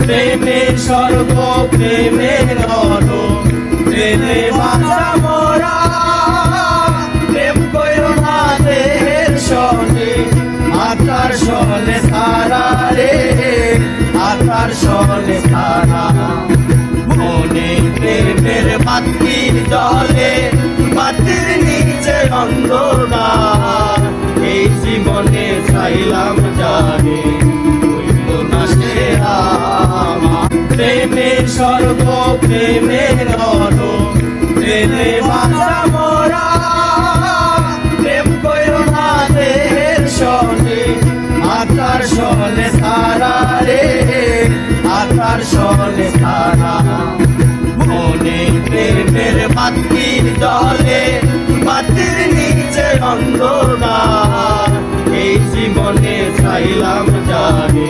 প্রেমে স্বর্গ প্রেমে নরক, প্রেমে বাঁচা মোরা। প্রেম কইরো না দেহের সনে, আত্মার সনে সারা রে, আত্মার সনে সারা। মনে প্রেমের বাতি জলে, বাতির নিচে অন্ধকার। এই জীবনে চাইলাম জানে হইল না সে আমার। প্রেমে স্বর্গ প্রেমে নরক, প্রেমে বাঁচা মোরা। প্রেম কইরো না দেহের সনে, আত্মার সনে সারা রে, আত্মার সনে সারা। মনে প্রেমের বাতির জলে, বাতির নিচে অন্ধকার। এই জীবনে চাইলাম জানে